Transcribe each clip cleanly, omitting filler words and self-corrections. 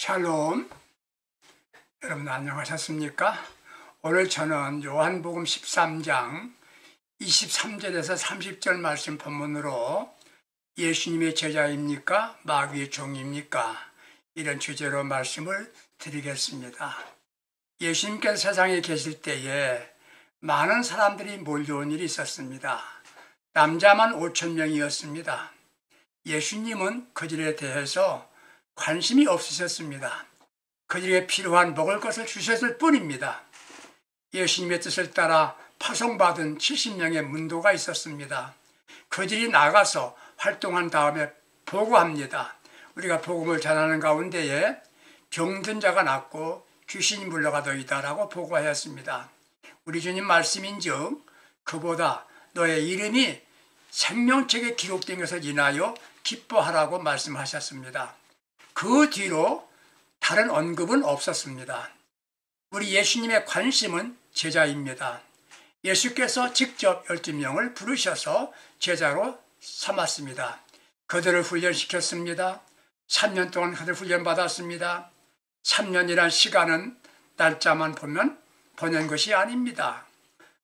샬롬. 여러분 안녕하셨습니까? 오늘 저는 요한복음 13장 23절에서 30절 말씀 본문으로 예수님의 제자입니까? 마귀의 종입니까? 이런 주제로 말씀을 드리겠습니다. 예수님께서 세상에 계실 때에 많은 사람들이 몰려온 일이 있었습니다. 남자만 5,000명이었습니다. 예수님은 그들에 대해서 관심이 없으셨습니다. 그들에게 필요한 먹을 것을 주셨을 뿐입니다. 예수님의 뜻을 따라 파송받은 70명의 문도가 있었습니다. 그들이 나가서 활동한 다음에 보고합니다. 우리가 복음을 전하는 가운데에 병든 자가 낫고 귀신이 물러가더이다라고 보고하였습니다. 우리 주님 말씀인즉 그보다 너의 이름이 생명책에 기록된 것을 인하여 기뻐하라고 말씀하셨습니다. 그 뒤로 다른 언급은 없었습니다. 우리 예수님의 관심은 제자입니다. 예수께서 직접 12명을 부르셔서 제자로 삼았습니다. 그들을 훈련시켰습니다. 3년 동안 그들 훈련받았습니다. 3년이란 시간은 날짜만 보면 보낸 것이 아닙니다.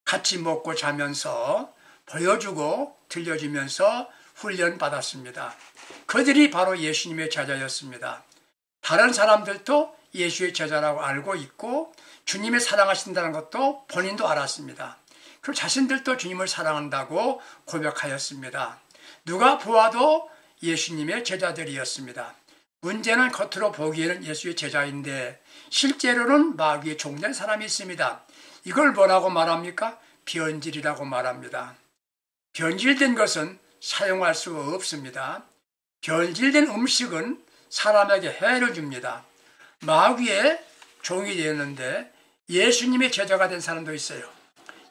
같이 먹고 자면서 보여주고 들려주면서 훈련받았습니다. 그들이 바로 예수님의 제자였습니다. 다른 사람들도 예수의 제자라고 알고 있고 주님을 사랑하신다는 것도 본인도 알았습니다. 그리고 자신들도 주님을 사랑한다고 고백하였습니다. 누가 보아도 예수님의 제자들이었습니다. 문제는 겉으로 보기에는 예수의 제자인데 실제로는 마귀의 종된 사람이 있습니다. 이걸 뭐라고 말합니까? 변질이라고 말합니다. 변질된 것은 사용할 수가 없습니다. 변질된 음식은 사람에게 해를 줍니다. 마귀의 종이 되었는데 예수님의 제자가 된 사람도 있어요.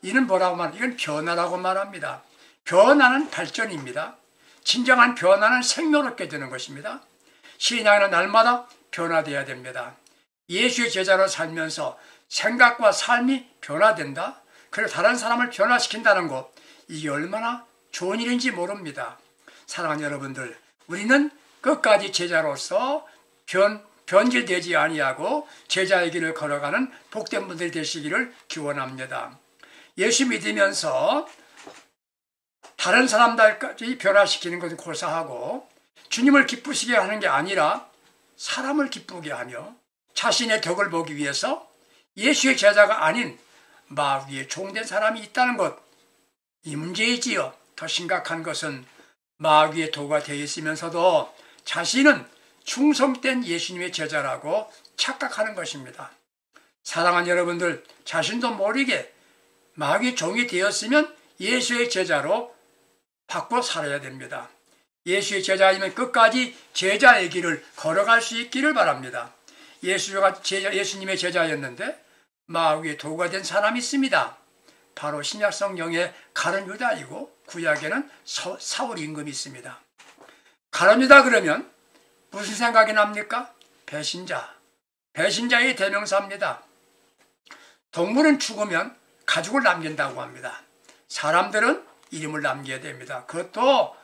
이는 뭐라고 말합니까? 이건 변화라고 말합니다. 변화는 발전입니다. 진정한 변화는 생명롭게 되는 것입니다. 신앙은 날마다 변화되어야 됩니다. 예수의 제자로 살면서 생각과 삶이 변화된다. 그리고 다른 사람을 변화시킨다는 것, 이게 얼마나 좋은 일인지 모릅니다. 사랑하는 여러분들, 우리는 끝까지 제자로서 변질되지 아니하고 제자의 길을 걸어가는 복된 분들이 되시기를 기원합니다. 예수 믿으면서 다른 사람들까지 변화시키는 것을 고사하고 주님을 기쁘시게 하는 게 아니라 사람을 기쁘게 하며 자신의 덕을 보기 위해서 예수의 제자가 아닌 마귀의 종된 사람이 있다는 것, 이 문제이지요. 더 심각한 것은 마귀의 도가 되어 있으면서도 자신은 충성된 예수님의 제자라고 착각하는 것입니다. 사랑하는 여러분들, 자신도 모르게 마귀의 종이 되었으면 예수의 제자로 바꿔 살아야 됩니다. 예수의 제자이면 끝까지 제자의 길을 걸어갈 수 있기를 바랍니다. 예수님의 제자였는데 마귀의 도가 된 사람이 있습니다. 바로 신약 성경의 가룟 유다이고 구약에는 사울 임금이 있습니다. 가룟 유다 그러면 무슨 생각이 납니까? 배신자. 배신자의 대명사입니다. 동물은 죽으면 가죽을 남긴다고 합니다. 사람들은 이름을 남겨야 됩니다. 그것도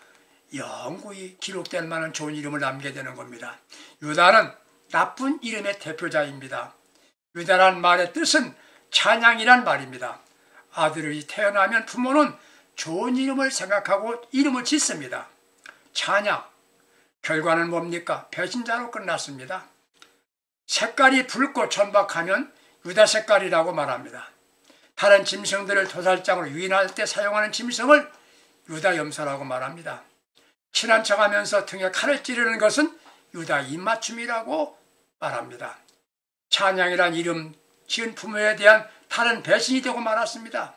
영구히 기록될 만한 좋은 이름을 남겨야 되는 겁니다. 유다는 나쁜 이름의 대표자입니다. 유다란 말의 뜻은 찬양이란 말입니다. 아들이 태어나면 부모는 좋은 이름을 생각하고 이름을 짓습니다. 찬양. 결과는 뭡니까? 배신자로 끝났습니다. 색깔이 붉고 천박하면 유다 색깔이라고 말합니다. 다른 짐승들을 도살장으로 유인할 때 사용하는 짐승을 유다 염소라고 말합니다. 친한 척하면서 등에 칼을 찌르는 것은 유다 입맞춤이라고 말합니다. 찬양이란 이름 지은 부모에 대한 다른 배신이 되고 말았습니다.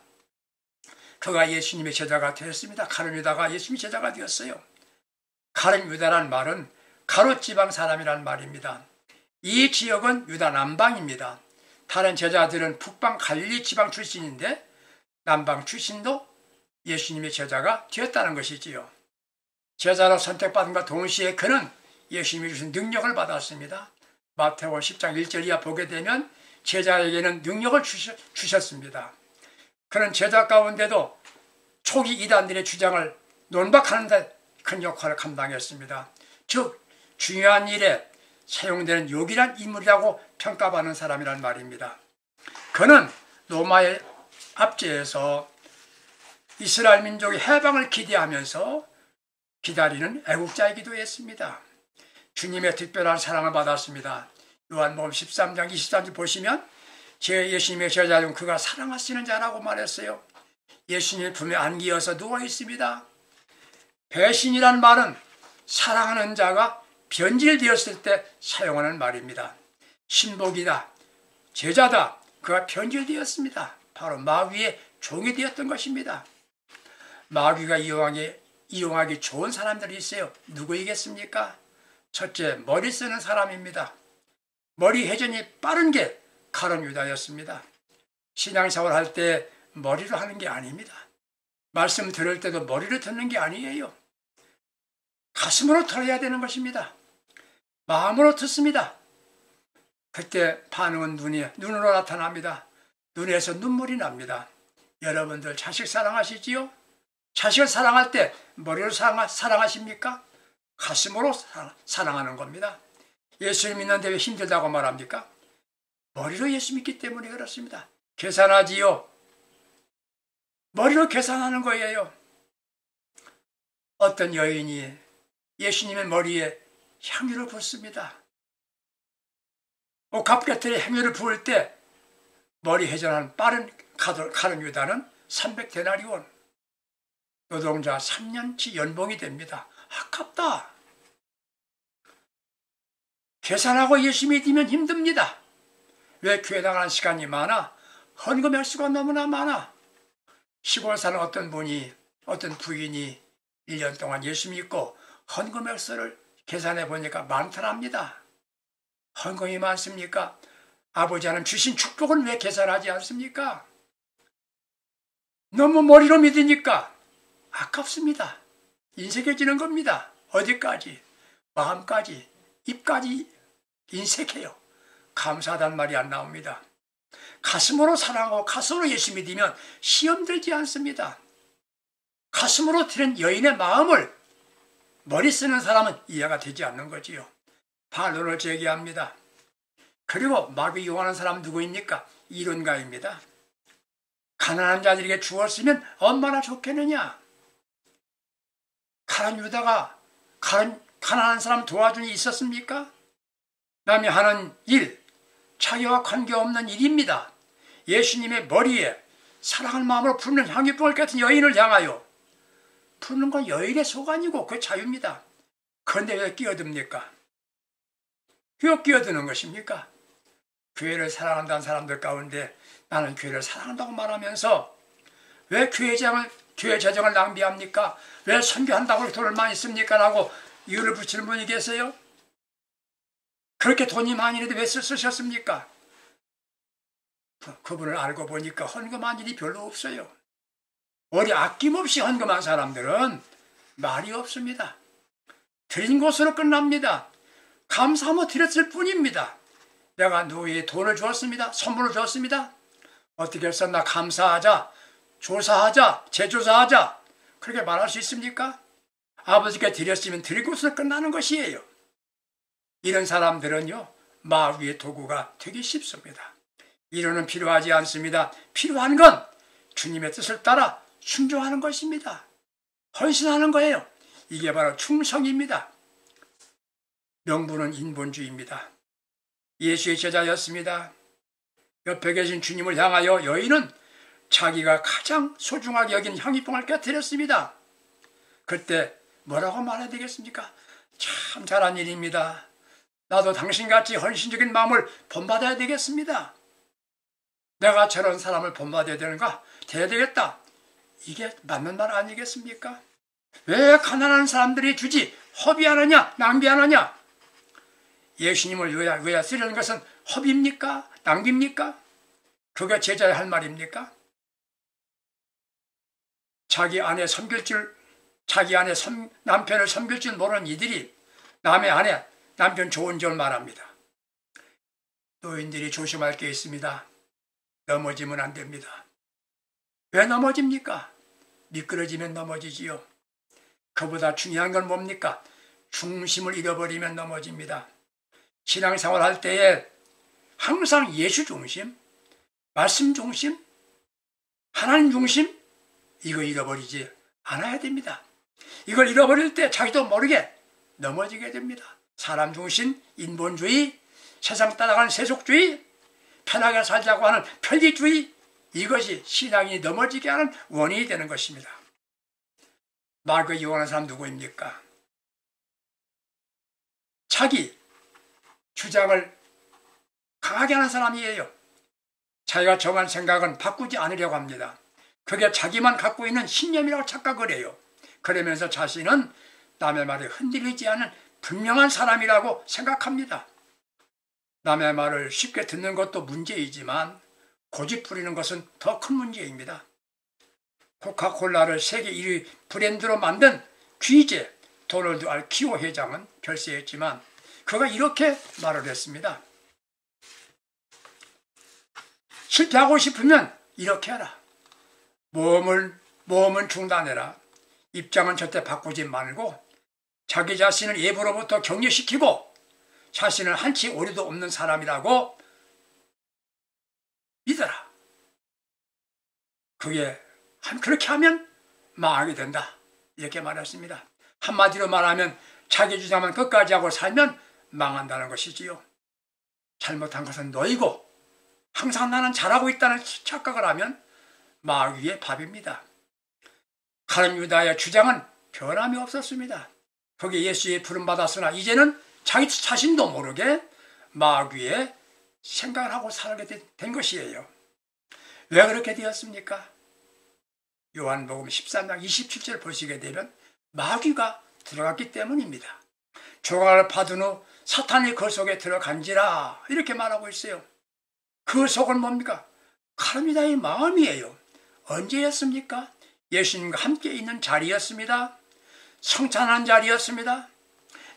그가 예수님의 제자가 되었습니다. 가룟 유다가 예수님의 제자가 되었어요. 가룟 유다란 말은 가롯지방 사람이란 말입니다. 이 지역은 유다 남방입니다. 다른 제자들은 북방 갈릴리 지방 출신인데 남방 출신도 예수님의 제자가 되었다는 것이지요. 제자로 선택받은과 동시에 그는 예수님이 주신 능력을 받았습니다. 마태복음 10장 1절 이하 보게 되면 제자에게는 능력을 주셨습니다. 그런 제자 가운데도 초기 이단들의 주장을 논박하는 데 큰 역할을 감당했습니다. 즉 중요한 일에 사용되는 요긴한 인물이라고 평가받는 사람이란 말입니다. 그는 로마의 압제에서 이스라엘 민족의 해방을 기대하면서 기다리는 애국자이기도 했습니다. 주님의 특별한 사랑을 받았습니다. 요한복음 13장 23절 보시면 예수님의 제자 중 그가 사랑하시는 자라고 말했어요. 예수님의 품에 안기어서 누워 있습니다. 배신이란 말은 사랑하는 자가 변질되었을 때 사용하는 말입니다. 신복이다, 제자다, 그가 변질되었습니다. 바로 마귀의 종이 되었던 것입니다. 마귀가 이용하기 좋은 사람들이 있어요. 누구이겠습니까? 첫째, 머리 쓰는 사람입니다. 머리 회전이 빠른 게 가룟 유다였습니다. 신앙생활 할 때 머리로 하는 게 아닙니다. 말씀 들을 때도 머리로 듣는 게 아니에요. 가슴으로 들어야 되는 것입니다. 마음으로 듣습니다. 그때 반응은 눈으로 나타납니다. 눈에서 눈물이 납니다. 여러분들 자식 사랑하시지요? 자식을 사랑할 때 머리로 사랑하십니까? 가슴으로 사랑하는 겁니다. 예수를 믿는데 왜 힘들다고 말합니까? 머리로 예수 믿기 때문에 그렇습니다. 계산하지요. 머리로 계산하는 거예요. 어떤 여인이 예수님의 머리에 향유를 붓습니다. 옥합 곁에 향유를 부을 때 머리 회전하는 빠른 가룟 유다는 300데나리온, 노동자 3년치 연봉이 됩니다. 아깝다. 계산하고 예수 믿으면 힘듭니다. 왜 교회 나가는 시간이 많아? 헌금 횟수가 너무나 많아. 시골 사는 어떤 부인이 1년 동안 예수 믿고 헌금 횟수를 계산해 보니까 많더랍니다. 헌금이 많습니까? 아버지 하나님 주신 축복은 왜 계산하지 않습니까? 너무 머리로 믿으니까 아깝습니다. 인색해지는 겁니다. 어디까지? 마음까지, 입까지 인색해요. 감사하다는 말이 안 나옵니다. 가슴으로 사랑하고 가슴으로 예수 믿으면 시험 들지 않습니다. 가슴으로 드는 여인의 마음을 머리 쓰는 사람은 이해가 되지 않는 거지요. 반론을 제기합니다. 그리고 마귀 이용하는 사람 누구입니까? 이론가입니다. 가난한 자들에게 주었으면 얼마나 좋겠느냐. 가룟 유다가 가난한 사람 도와준 일이 있었습니까? 남이 하는 일, 자기와 관계없는 일입니다. 예수님의 머리에 사랑하는 마음으로 붓는 향유병을 같은 여인을 향하여 붓는 건 여인의 소관이고 그 자유입니다. 그런데 왜 끼어듭니까? 왜 끼어드는 것입니까? 교회를 사랑한다는 사람들 가운데 나는 교회를 사랑한다고 말하면서 왜 교회 재정을 낭비합니까? 왜 선교한다고 돈을 많이 씁니까? 라고 이유를 붙이는 분이 계세요. 그렇게 돈이 많이 있는데 왜 쓰셨습니까? 그분을 알고 보니까 헌금한 일이 별로 없어요. 우리 아낌없이 헌금한 사람들은 말이 없습니다. 드린 것으로 끝납니다. 감사하며 드렸을 뿐입니다. 내가 누구에게 돈을 주었습니다. 선물을 주었습니다. 어떻게 썼나 감사하자, 조사하자, 재조사하자 그렇게 말할 수 있습니까? 아버지께 드렸으면 드릴 것으로 끝나는 것이에요. 이런 사람들은요 마귀의 도구가 되기 쉽습니다. 이론은 필요하지 않습니다. 필요한 건 주님의 뜻을 따라 순종하는 것입니다. 헌신하는 거예요. 이게 바로 충성입니다. 명분은 인본주의입니다. 예수의 제자였습니다. 옆에 계신 주님을 향하여 여인은 자기가 가장 소중하게 여긴 향유병을 깨뜨렸습니다. 그때 뭐라고 말해야 되겠습니까? 참 잘한 일입니다. 나도 당신같이 헌신적인 마음을 본받아야 되겠습니다. 내가 저런 사람을 본받아야 되는가? 돼야 되겠다. 이게 맞는 말 아니겠습니까? 왜 가난한 사람들이 주지 허비하느냐 낭비하느냐? 예수님을 위하여 쓰려는 것은 허비입니까? 낭비입니까? 그게 제자의 할 말입니까? 자기 아내 남편을 섬길 줄 모르는 이들이 남의 아내, 남편 좋은 줄 말합니다. 노인들이 조심할 게 있습니다. 넘어지면 안 됩니다. 왜 넘어집니까? 미끄러지면 넘어지지요. 그보다 중요한 건 뭡니까? 중심을 잃어버리면 넘어집니다. 신앙생활 할 때에 항상 예수 중심, 말씀 중심, 하나님 중심, 이거 잃어버리지 않아야 됩니다. 이걸 잃어버릴 때 자기도 모르게 넘어지게 됩니다. 사람 중심, 인본주의, 세상 따라가는 세속주의, 편하게 살자고 하는 편리주의, 이것이 신앙이 넘어지게 하는 원인이 되는 것입니다. 마귀를 이용하는 사람 누구입니까? 자기 주장을 강하게 하는 사람이에요. 자기가 정한 생각은 바꾸지 않으려고 합니다. 그게 자기만 갖고 있는 신념이라고 착각을 해요. 그러면서 자신은 남의 말에 흔들리지 않은 분명한 사람이라고 생각합니다. 남의 말을 쉽게 듣는 것도 문제이지만 고집 부리는 것은 더 큰 문제입니다. 코카콜라를 세계 1위 브랜드로 만든 귀재 도널드 R. 키오 회장은 별세했지만 그가 이렇게 말을 했습니다. 실패하고 싶으면 이렇게 하라. 모험은 중단해라. 입장은 절대 바꾸지 말고 자기 자신을 예부로부터 격려시키고 자신은 한치 오류도 없는 사람이라고 믿어라. 그렇게 하면 망하게 된다. 이렇게 말했습니다. 한마디로 말하면 자기 주장만 끝까지 하고 살면 망한다는 것이지요. 잘못한 것은 너희고 항상 나는 잘하고 있다는 착각을 하면 마귀의 밥입니다. 가룟 유다의 주장은 변함이 없었습니다. 거기에 예수의 부름받았으나 이제는 자기 자신도 모르게 마귀의 생각을 하고 살게 된 것이에요. 왜 그렇게 되었습니까? 요한복음 13장 27절 보시게 되면 마귀가 들어갔기 때문입니다. 조각을 받은 후 사탄이 그 속에 들어간지라 이렇게 말하고 있어요. 그 속은 뭡니까? 가룟 유다의 마음이에요. 언제였습니까? 예수님과 함께 있는 자리였습니다. 성찬하는 자리였습니다.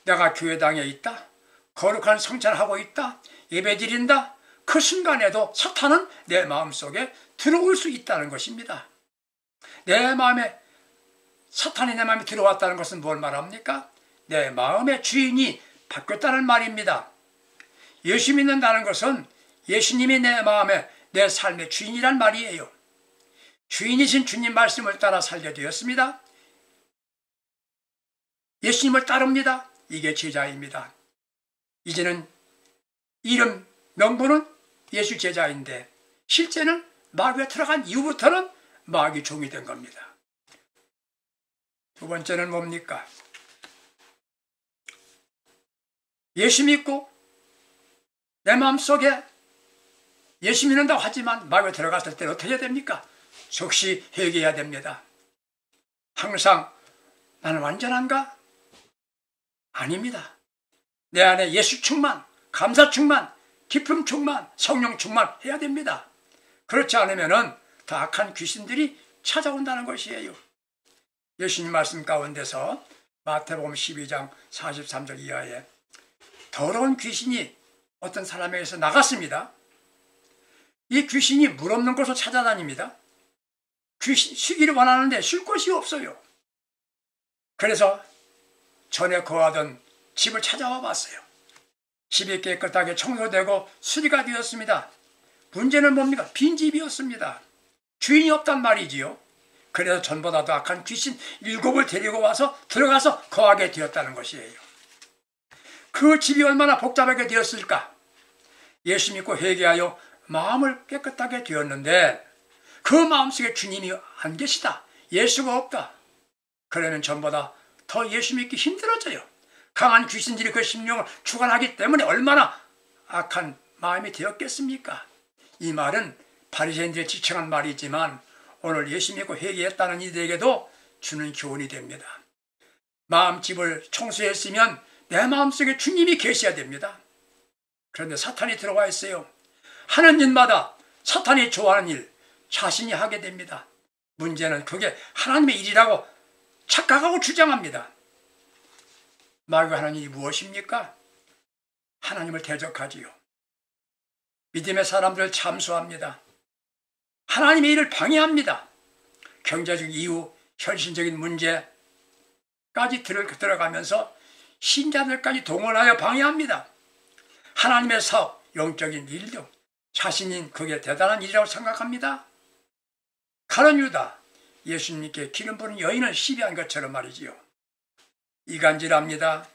내가 교회당에 있다. 거룩한 성찬하고 있다. 예배드린다. 그 순간에도 사탄은 내 마음속에 들어올 수 있다는 것입니다. 사탄이 내 마음에 들어왔다는 것은 뭘 말합니까? 내 마음의 주인이 바뀌었다는 말입니다. 예수 믿는다는 것은 예수님이 내 마음에 내 삶의 주인이란 말이에요. 주인이신 주님 말씀을 따라 살게 되었습니다. 예수님을 따릅니다. 이게 제자입니다. 이제는 이름, 명분은 예수 제자인데 실제는 마귀가 들어간 이후부터는 마귀 종이 된 겁니다. 두 번째는 뭡니까? 예수 믿고 내 마음속에 예수 믿는다고 하지만 마귀가 들어갔을 때 어떻게 해야 됩니까? 즉시 회개해야 됩니다. 항상 나는 완전한가? 아닙니다. 내 안에 예수 충만, 감사 충만, 기쁨 충만, 성령 충만 해야 됩니다. 그렇지 않으면 더 악한 귀신들이 찾아온다는 것이에요. 예수님 말씀 가운데서 마태복음 12장 43절 이하에 더러운 귀신이 어떤 사람에게서 나갔습니다. 이 귀신이 물 없는 곳을 찾아다닙니다. 쉬기를 원하는데 쉴 곳이 없어요. 그래서 전에 거하던 집을 찾아와 봤어요. 집이 깨끗하게 청소되고 수리가 되었습니다. 문제는 뭡니까? 빈집이었습니다. 주인이 없단 말이지요. 그래서 전보다도 악한 귀신 7을 데리고 와서 들어가서 거하게 되었다는 것이에요. 그 집이 얼마나 복잡하게 되었을까? 예수 믿고 회개하여 마음을 깨끗하게 되었는데 그 마음속에 주님이 안 계시다. 예수가 없다. 그러면 전보다 더 예수 믿기 힘들어져요. 강한 귀신들이 그 심령을 주관하기 때문에 얼마나 악한 마음이 되었겠습니까? 이 말은 바리새인들이 지칭한 말이지만 오늘 예수 믿고 회개했다는 이들에게도 주는 교훈이 됩니다. 마음집을 청소했으면 내 마음속에 주님이 계셔야 됩니다. 그런데 사탄이 들어와 있어요. 하는 일마다 사탄이 좋아하는 일 자신이 하게 됩니다. 문제는 그게 하나님의 일이라고 착각하고 주장합니다. 마귀가 하는 일이 무엇입니까? 하나님을 대적하지요. 믿음의 사람들을 참수합니다. 하나님의 일을 방해합니다. 경제적 이유, 현실적인 문제까지 들어가면서 신자들까지 동원하여 방해합니다. 하나님의 사업, 영적인 일 등 자신이 그게 대단한 일이라고 생각합니다. 가룟 유다, 예수님께 기름 부은 여인을 시비한 것처럼 말이지요. 이간질합니다.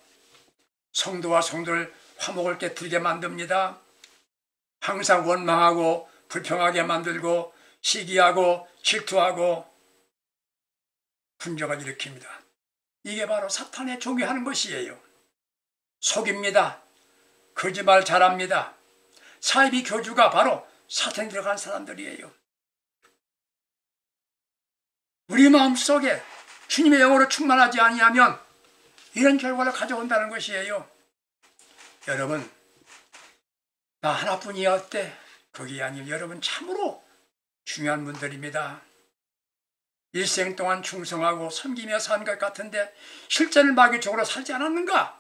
성도와 성도를 화목을 깨뜨리게 만듭니다. 항상 원망하고 불평하게 만들고 시기하고 질투하고 분쟁을 일으킵니다. 이게 바로 사탄의 종이 하는 것이에요. 속입니다. 거짓말 잘합니다. 사이비 교주가 바로 사탄이 들어간 사람들이에요. 우리 마음속에 주님의 영으로 충만하지 아니하면 이런 결과를 가져온다는 것이에요. 여러분, 나 하나뿐이야 어때? 그게 아니면 여러분 참으로 중요한 분들입니다. 일생 동안 충성하고 섬기며 산 것 같은데 실제는 마귀적으로 살지 않았는가?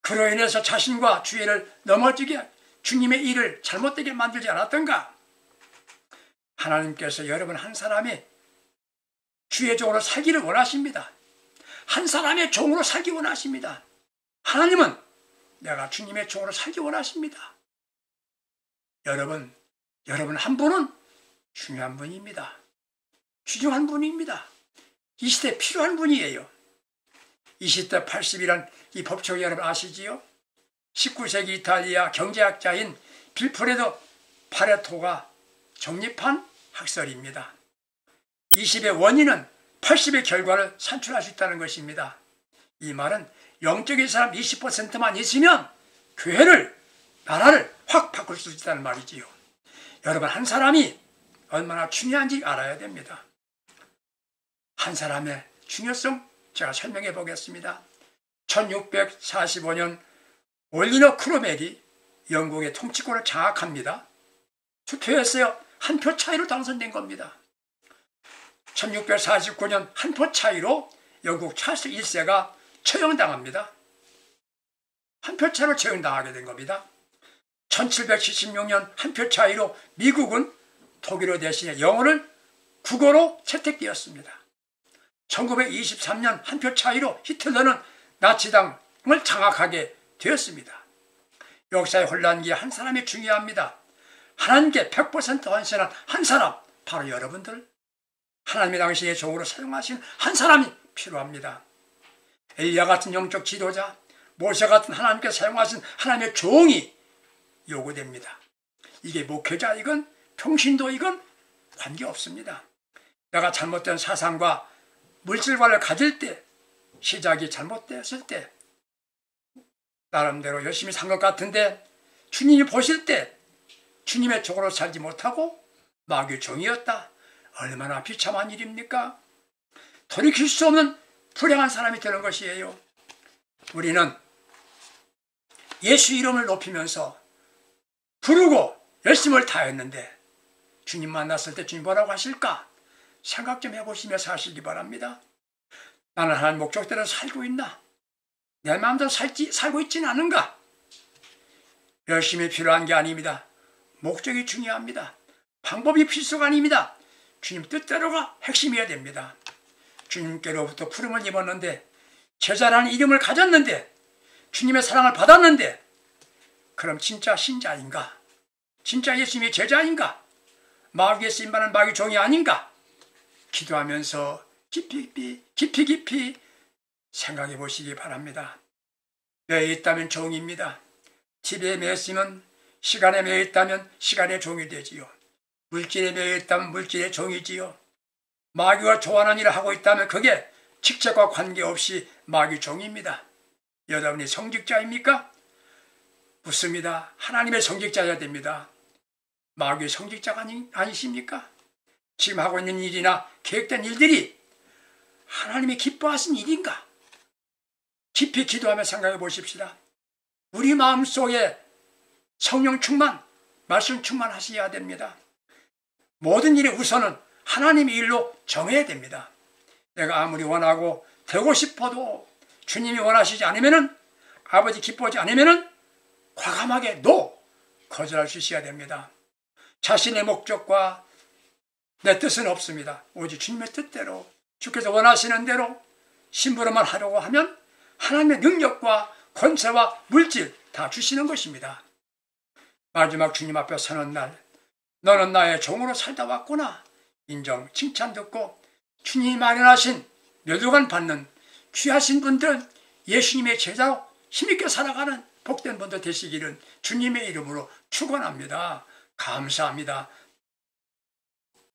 그로 인해서 자신과 주의를 넘어지게 주님의 일을 잘못되게 만들지 않았던가? 하나님께서 여러분 한 사람이 주의 종으로 살기를 원하십니다. 한 사람의 종으로 살기 원하십니다. 하나님은 내가 주님의 종으로 살기 원하십니다. 여러분 한 분은 중요한 분입니다. 귀중한 분입니다. 이 시대에 필요한 분이에요. 20대 80이란 이 법칙 여러분 아시지요? 19세기 이탈리아 경제학자인 빌프레도 파레토가 정립한 학설입니다. 20의 원인은 80의 결과를 산출할 수 있다는 것입니다. 이 말은 영적인 사람 20%만 있으면 교회를, 나라를 확 바꿀 수 있다는 말이지요. 여러분 한 사람이 얼마나 중요한지 알아야 됩니다. 한 사람의 중요성 제가 설명해 보겠습니다. 1645년 올리너 크로멜이 영국의 통치권을 장악합니다. 투표했어요. 한 표 차이로 당선된 겁니다. 1649년 한 표 차이로 영국 찰스 1세가 처형당합니다. 한 표 차이로 처형당하게 된 겁니다. 1776년 한 표 차이로 미국은 독일어 대신에 영어를 국어로 채택되었습니다. 1923년 한 표 차이로 히틀러는 나치당을 장악하게 되었습니다. 역사의 혼란기에 한 사람이 중요합니다. 하나님께 100% 헌신한 한 사람, 바로 여러분들, 하나님의 당신의 종으로 사용하신 한 사람이 필요합니다. 엘리야 같은 영적 지도자, 모세 같은 하나님께 사용하신 하나님의 종이 요구됩니다. 이게 목회자이건 평신도이건 관계없습니다. 내가 잘못된 사상과 물질관을 가질 때, 시작이 잘못됐을 때, 나름대로 열심히 산 것 같은데 주님이 보실 때 주님의 종으로 살지 못하고 마귀의 종이었다. 얼마나 비참한 일입니까? 돌이킬 수 없는 불행한 사람이 되는 것이에요. 우리는 예수 이름을 높이면서 부르고 열심을 다했는데 주님 만났을 때 주님 뭐라고 하실까? 생각 좀 해보시며 사시기 바랍니다. 나는 하나님 목적대로 살고 있나? 내 마음대로 살고 있지는 않은가? 열심히 필요한 게 아닙니다. 목적이 중요합니다. 방법이 필수가 아닙니다. 주님 뜻대로가 핵심이어야 됩니다. 주님께로부터 부름을 입었는데, 제자라는 이름을 가졌는데, 주님의 사랑을 받았는데, 그럼 진짜 신자인가? 진짜 예수님의 제자인가? 마귀에 쓰임받는 마귀 종이 아닌가? 기도하면서 깊이 생각해 보시기 바랍니다. 매여 있다면 종입니다. 집에 매여 있으면, 시간에 매여 있다면 시간의 종이 되지요. 물질에 매여 있다면 물질의 종이지요. 마귀가 좋아하는 일을 하고 있다면 그게 직책과 관계없이 마귀 종입니다. 여러분이 성직자입니까? 묻습니다. 하나님의 성직자여야 됩니다. 마귀의 성직자가 아니십니까? 지금 하고 있는 일이나 계획된 일들이 하나님이 기뻐하신 일인가? 깊이 기도하며 생각해 보십시다. 우리 마음속에 성령 충만, 말씀 충만하셔야 됩니다. 모든 일의 우선은 하나님의 일로 정해야 됩니다. 내가 아무리 원하고 되고 싶어도 주님이 원하시지 않으면은, 아버지 기뻐하지 않으면은 과감하게 거절할 수 있어야 됩니다. 자신의 목적과 내 뜻은 없습니다. 오직 주님의 뜻대로, 주께서 원하시는 대로 심부름만 하려고 하면 하나님의 능력과 권세와 물질 다 주시는 것입니다. 마지막 주님 앞에 서는 날 너는 나의 종으로 살다 왔구나 인정 칭찬 듣고 주님이 마련하신 멸류관 받는 귀하신 분들 예수님의 제자로 힘있게 살아가는 복된 분들 되시기를 주님의 이름으로 축원합니다. 감사합니다.